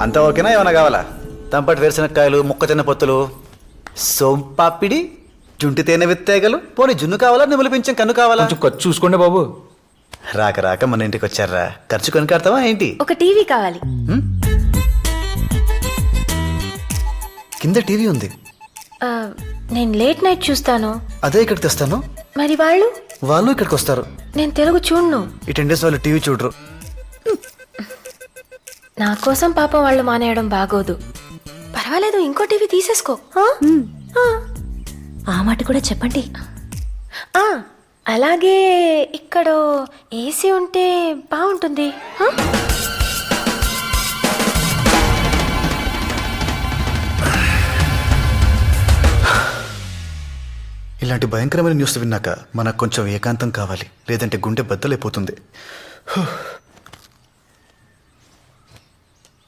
అంతా ఓకేనా? ఏమైనా కావాలా? తంపటి వేరుశనక్కాయలు, ముక్కజొన్న పొత్తులు, సోంపాపిడి, జుంటి తేనె విత్తేగలు, పోనీ జున్ను కావాలా, నిములు పింఛం కన్ను కావాలా? కొంచెం ఖర్చు చూసుకోండి బాబు. రాక రాక మన ఇంటికి వచ్చారా, ఖర్చు కొనుకాడతావా ఏంటి? ఒక టీవీ కావాలి. కింద టీవీ ఉంది. నేను లేట్ నైట్ చూస్తాను. అదే ఇక్కడికి తెస్తాను. మరి వాళ్ళు వాళ్ళు ఇక్కడికి వస్తారు. నేను తెలుగు చూడను. ఈ 10 days వాళ్ళు టీవీ చూడరు. నా కోసం పాపం వాళ్ళు మానేయడం బాగోదు. పర్వాలేదు, ఇంకో టీవీ తీసేసుకో. ఆ మాట కూడా చెప్పండి. అలాగే ఇక్కడ ఏసీ ఉంటే బాగుంటుంది. ఇలాంటి భయంకరమైన న్యూస్ విన్నాక మనకు కొంచెం ఏకాంతం కావాలి, లేదంటే గుండె బద్దలైపోతుంది.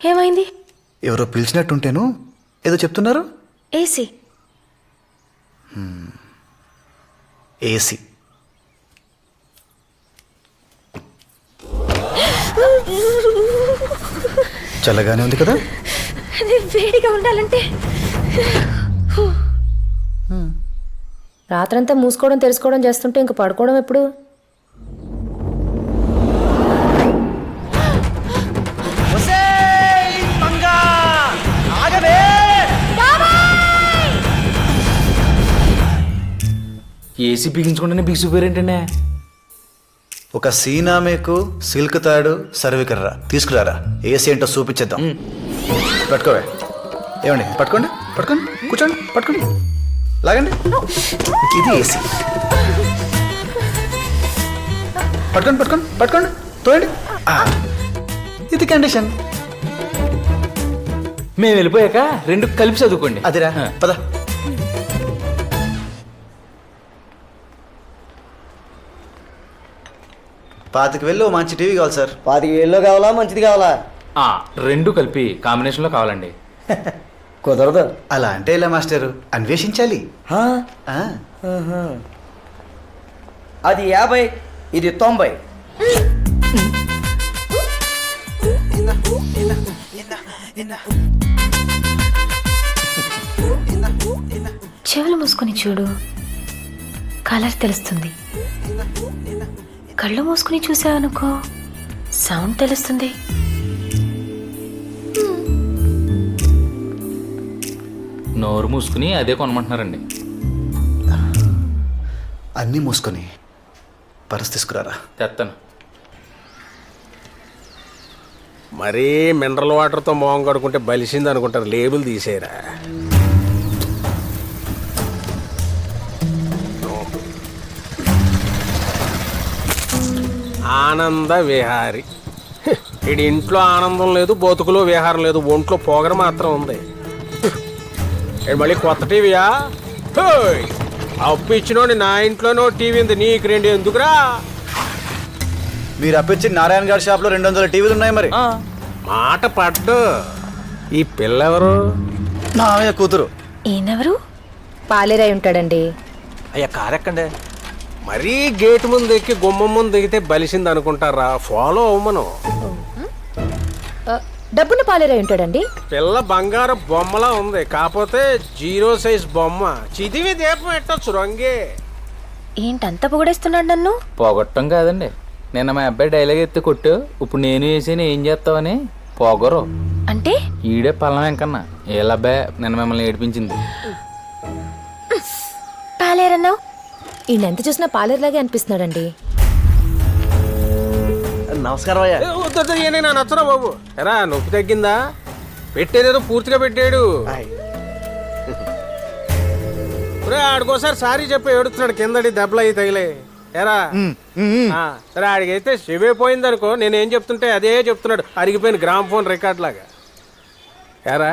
ఏమైంది? ఎవరో పిలిచినట్టుంటేను. ఏదో చెప్తున్నారు. ఏసీ. ఏసీ. చల్లగానే ఉంది కదా? వేడిగా ఉండాలంటే రాత్రంతా మూసుకోవడం తెలుసుకోవడం చేస్తుంటే ఇంక పడుకోవడం ఎప్పుడు? ఏసీ బిగించుకుంటేనే బిగిసిపోయారేంటండి? ఒక సీనామేకు, సిల్క్ తాడు, సర్వికర్రా తీసుకురారా. ఏసీ ఏంటో చూపించేద్దాం. పట్టుకోవే. ఏమండి, పట్టుకోండి, పట్టుకోండి, కూర్చోండి, పట్టుకోండి, లాగండి. ఇది ఏసీ. పట్టుకోండి, పట్టుకోండి, పట్టుకోండి, తోయండి. ఇది కండిషన్. మేము వెళ్ళిపోయాక రెండు కలిపి చదువుకోండి. అదిరా, పద. పాతికి వెళ్ళి ఓ మంచి టీవీ కావాలి సార్. 25,000 కావాలా, మంచిది కావాలా? రెండు కలిపి కాంబినేషన్లో కావాలండి. కుదరదు. అలా అంటే ఇలా మాస్టరు, అన్వేషించాలి. అది 50, ఇది 90. చెవులు మూసుకొని చూడు, కలర్ తెలుస్తుంది. కళ్ళు మూసుకుని చూసావనుకో, సౌండ్ తెలుస్తుంది. నోరు మూసుకుని అదే కొనమంటున్నారండి. అన్నీ మూసుకొని పర్స్ తీసుకురారా. తెస్తాను. మరీ మినరల్ వాటర్తో మొహం కడుకుంటే బలిసింది అనుకుంటారు. లేబుల్ తీసేయరా. ఆనంద విహారి. ఇడి ఇంట్లో ఆనందం లేదు, బతుకులో విహారం లేదు, ఒంట్లో పొగర మాత్రం ఉంది. మళ్ళీ కొత్త టీవీయా? అప్పు ఇచ్చినోడి నా ఇంట్లోనో టీవీ ఉంది, నీకు 2 ఎందుకురా? మీరు అప్పించి నారాయణ గారి షాప్లో 200 టీవీలు ఉన్నాయి. మరి మాట పడ్డు. ఈ పిల్లెవరు? మామయ్య కూతురు. ఈయనెవరు? పాలేరై ఉంటాడండి. అయ్యా, కారెక్కండి. మరీ గేట్ ముందు ఎక్కి గుమ్మం ముందు దిగితే బలిసింది అనుకుంటారా? ఫాలో అవ్వమను. డబ్బున పాలేరై ఉంటాడండి. పిల్ల బంగారు బొమ్మలా ఉంది, కాకపోతే 0 సైజ్ బొమ్మ. చిదివి దీపం ఎట్టొచ్చు రంగే. ఏంటంత పొగడేస్తున్నాడు నన్ను? పొగట్టం కాదండి, నిన్న మా అబ్బాయి డైలాగ్ ఎత్తి కొట్టు, ఇప్పుడు నేను వేసి ఏం చేస్తావని పొగరు. అంటే ఈడే పల్లం వెంకన్నా. ఏలబ్బాయి నిన్న మిమ్మల్ని ఏడిపించింది. పాలేరన్నావు. ఈయన ఎంత చూసినా పాలేరులాగే అనిపిస్తున్నాడండి. నమస్కారం అయ్యా. నా నచ్చరా బాబు. ఎరా, నొప్పి తగ్గిందా? పెట్టేదేదో పూర్తిగా పెట్టాడు. ఆడికోసారి సారీ చెప్పి ఏడుతున్నాడు, కిందడి దెబ్బలు అయి తగిలే. ఎరా సరే, ఆడికైతే చెవైపోయింది అనుకో, నేనేం చెప్తుంటే అదే చెప్తున్నాడు, అరిగిపోయిన గ్రామ్ ఫోన్ రికార్డ్ లాగా. ఎరా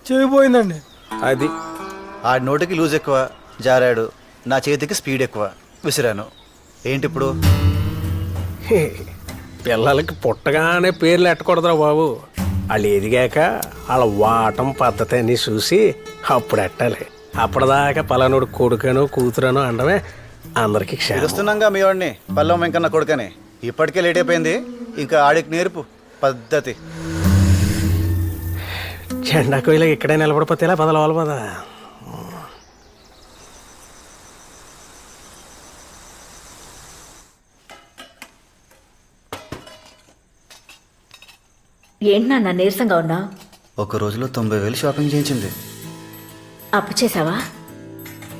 చెవిపోయిందండి. అది ఆడి నోటికి లూజ్ ఎక్కువ, జారాడు. నా చేతికి స్పీడ్ ఎక్కువ, విసిరాను. ఏంటి ఇప్పుడు? పిల్లలకి పుట్టగానే పేర్లు ఎట్టకూడదురా బాబు. వాళ్ళు ఎదిగాక వాళ్ళ వాటం పద్ధతి అని చూసి అప్పుడు ఎట్టాలి. అప్పటిదాకా పలానోడు కొడుకనో కూతురనో అనడమే అందరికి వస్తున్నాగా మీ వాడిని, పల్లం వెంకన్న కొడుకని. ఇప్పటికే లేట్ అయిపోయింది, ఇంకా ఆడికి నేర్పు పద్ధతి. జెండాకు ఇలా ఇక్కడే నిలబడిపోతే ఇలా పదలవాలి పద. ఏంటి నాన్న నీరసంగా ఉన్నా? ఒక రోజులో 90,000 షాపింగ్ చేయించింది. అప్పు చేసావా?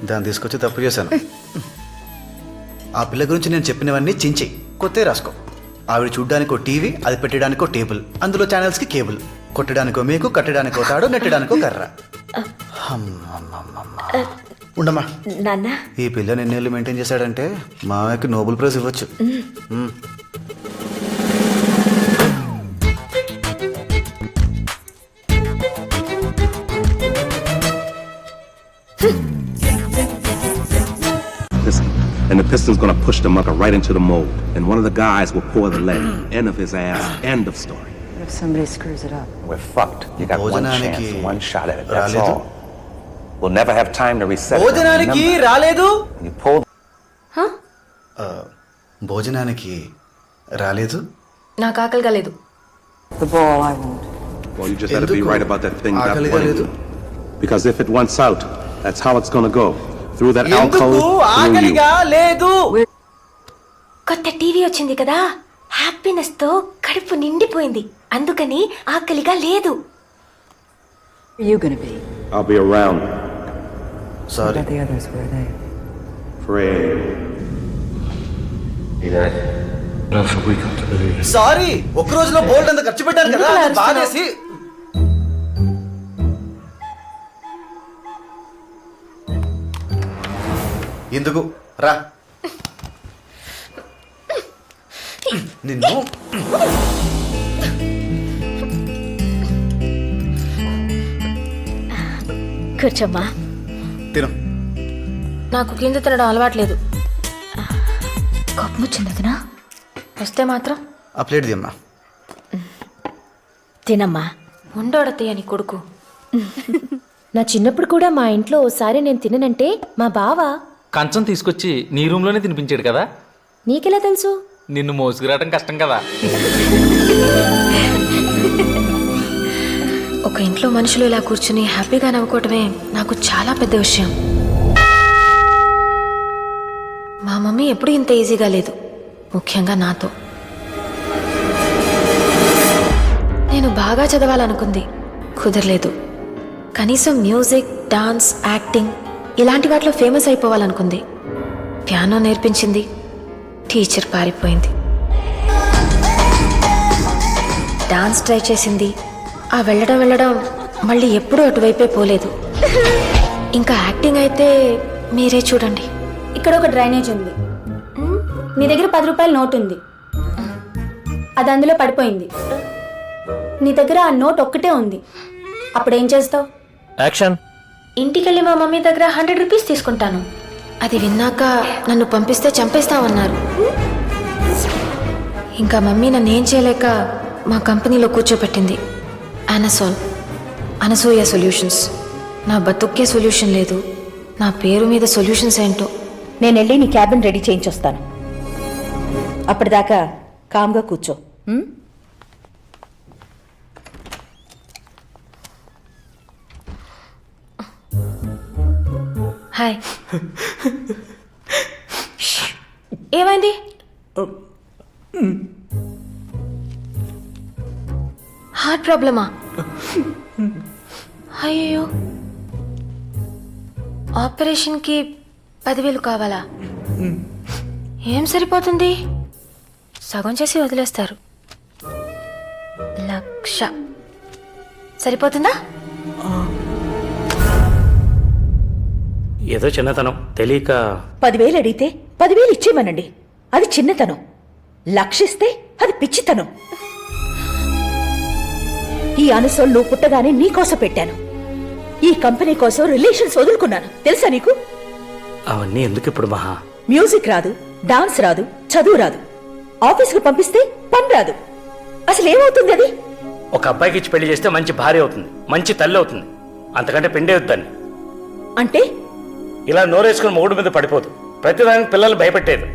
దాన్ని తీసుకొచ్చి తప్పు చేశాను. ఆ పిల్ల గురించి నేను చెప్పినవన్నీ చించి కొత్త రాసుకో. ఆవిడ చూడ్డానికో టీవీ, అది పెట్టడానికో టేబుల్, అందులో ఛానల్స్కి కేబుల్, కొట్టడానికో మేకు, కట్టడానికో తాడు, నెట్టడానికో కర్ర. ఉండమ్మా, నాన్న ఈ పిల్లని ఎన్నేళ్ళు మెయింటైన్ చేశాడంటే మామయ్యకి నోబెల్ ప్రైజ్ ఇవ్వచ్చు. And the piston's gonna push the mucker right into the mold. And one of the guys will pour the lead. End of his ass. End of story. What if somebody screws it up? We're fucked. You got one భోజనానికి chance, one shot at it. That's రాలేదు. all. We'll never have time to reset it. భోజనానికి రాలేదు. You pull. భోజనానికి రాలేదు. నాకు ఆకలిగా లేదు. The ball, I won't. Well, you just gotta be ఎందుకు right about that thing. ఆకలిగా లేదు? Because if it wants out, that's how it's gonna go. Through that ఎందుకు alcove, through you. ఆకలిగా లేదు? కొత్త టీవీ వచ్చింది కదా, హ్యాపీనెస్ తో కడుపు నిండిపోయింది, అందుకని ఆకలిగా లేదు. Where are you gonna be? I'll be around. What sorry. about the others? Where are they? Pray. Sorry, ఒక్క రోజులో బోల్డ్ అంత ఖర్చు పెట్టాను కదా, ఎందుకు అది బాధేసి. ఎందుకు రా నిన్ను. కూర్చోమ్మా. తిను. నాకు కింద తినడం అలవాట్లేదు. కోపం వచ్చింది వదినా? వస్తే మాత్రం ఆ ప్లేట్ దిమ్మా. తినమ్మా. ఉండోడతయ్య నీ కొడుకు. నా చిన్నప్పుడు కూడా మా ఇంట్లో ఓసారి నేను తిననంటే మా బావ కంచం తీసుకొచ్చి నీ రూమ్లోనే తినిపించాడు కదా. నీకెలా తెలుసు? నిన్ను మోసుకురావడం కష్టం కదా. ఒక ఇంట్లో మనుషులు ఇలా కూర్చుని హ్యాపీగా నవ్వుకోవటమే నాకు చాలా పెద్ద విషయం. మా మమ్మీ ఎప్పుడూ ఇంత ఈజీగా లేదు, ముఖ్యంగా నాతో. నేను బాగా చదవాలనుకుంది, కుదరలేదు. కనీసం మ్యూజిక్, డాన్స్, యాక్టింగ్ ఇలాంటి వాటిలో ఫేమస్ అయిపోవాలనుకుంది. పియానో నేర్పించింది, టీచర్ పారిపోయింది. డాన్స్ ట్రై చేసింది, ఆ వెళ్ళడం మళ్ళీ ఎప్పుడూ అటువైపే పోలేదు. ఇంకా యాక్టింగ్ అయితే మీరే చూడండి. ఇక్కడ ఒక డ్రైనేజ్ ఉంది, నీ దగ్గర 10 రూపాయల నోట్ ఉంది, అది అందులో పడిపోయింది. నీ దగ్గర ఆ నోట్ ఒక్కటే ఉంది, అప్పుడేం చేస్తావు? యాక్షన్. ఇంటికెళ్ళి మా మమ్మీ దగ్గర 100 రూపీస్ తీసుకుంటాను. అది విన్నాక నన్ను పంపిస్తే చంపేస్తామన్నారు. ఇంకా మమ్మీ నన్ను ఏం చేయలేక మా కంపెనీలో కూర్చోపెట్టింది. అనసూయ సొల్యూషన్స్. నా బతుక్కే సొల్యూషన్ లేదు, నా పేరు మీద సొల్యూషన్స్ ఏంటో. నేను వెళ్ళి నీ క్యాబిన్ రెడీ చేయించొస్తాను. అప్పటిదాకా కామ్గా కూర్చో. హాయ్. ఏమైంది? హార్ట్ ప్రాబ్లమా? అయ్యో, ఆపరేషన్కి 10,000 కావాలా? ఏం సరిపోతుంది? సగం చేసి వదిలేస్తారు. 1,00,000 సరిపోతుందా? ఏదో చిన్నతనం తెలియక. 10,000 అడిగితే 10,000 ఇచ్చేయమనండి, అది చిన్నతనం. లక్షిస్తే అది పిచ్చితనం. ఈ అనసోల్ నువ్వు పుట్టగానే నీకోసం పెట్టాను. ఈ కంపెనీ కోసం రిలేషన్స్ వదులుకున్నాను, తెలుసా నీకు? అవన్నీ ఎందుకు ఇప్పుడు మహా? మ్యూజిక్ రాదు, డాన్స్ రాదు, చదువు రాదు, ఆఫీసుకు పంపిస్తే పని రాదు. అసలు ఏమవుతుంది అది? ఒక అబ్బాయికి ఇచ్చి పెళ్లి చేస్తే మంచి భార్య అవుతుంది, మంచి తల్లి అవుతుంది. అంతకంటే పెండే వద్దని. అంటే ఇలా నోరేసుకుని మొగుడు మీద పడిపోదు, ప్రతిదానికి పిల్లలు భయపెట్టేది.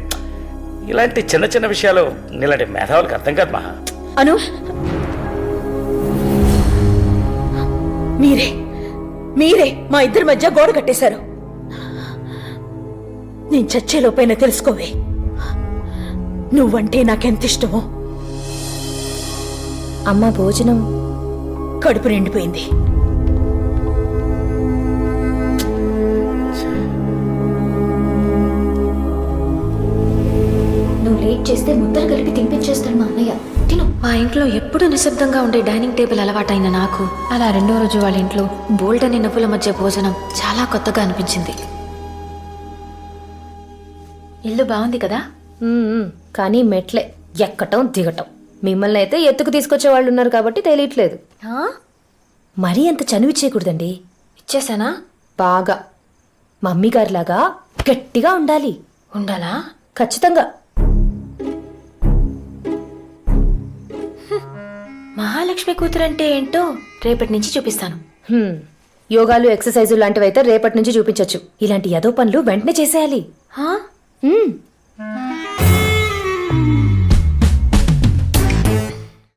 ఇలాంటి చిన్న చిన్న విషయాలు నీలాంటి మేధావులకు అర్థం కాదు మహా. అను మీరే మా ఇద్దరి మధ్య గోడ కట్టేశారు. నేను చచ్చేలోపైనా తెలుసుకోవే నువ్వంటే నాకెంత ఇష్టమో. అమ్మ భోజనం కడుపు నిండిపోయింది. నువ్వు లేట్ చేస్తే ముద్దలు కలిపి తినిపించేస్తాడు మా అన్నయ్య. తిను. మా ఇంట్లో ఎప్పుడూ నిశ్శబ్దంగా ఉండే డైనింగ్ టేబుల్ అలవాటైన నాకు అలా రెండో రోజు వాళ్ళ ఇంట్లో బోల్డ్ అని నవ్వుల మధ్య భోజనం చాలా కొత్తగా అనిపించింది. ఇల్లు బాగుంది కదా? కానీ మెట్లే ఎక్కటం దిగటం. మిమ్మల్ని అయితే ఎత్తుకు తీసుకొచ్చే వాళ్ళు ఉన్నారు కాబట్టి తెలియట్లేదు. మరీ అంత చనువు చేయకూడదండి. ఇచ్చేసానా? బాగా మమ్మీ గారిలాగా గట్టిగా ఉండాలి. ఉండాలా? ఖచ్చితంగా. మహాలక్ష్మి కూతురంటే ఏంటో రేపటి నుంచి చూపిస్తాను. యోగాలు ఎక్సర్సైజులు లాంటివైతే రేపటి నుంచి చూపించొచ్చు. ఇలాంటి యదో పనులు వెంటనే చేసేయాలి. హా?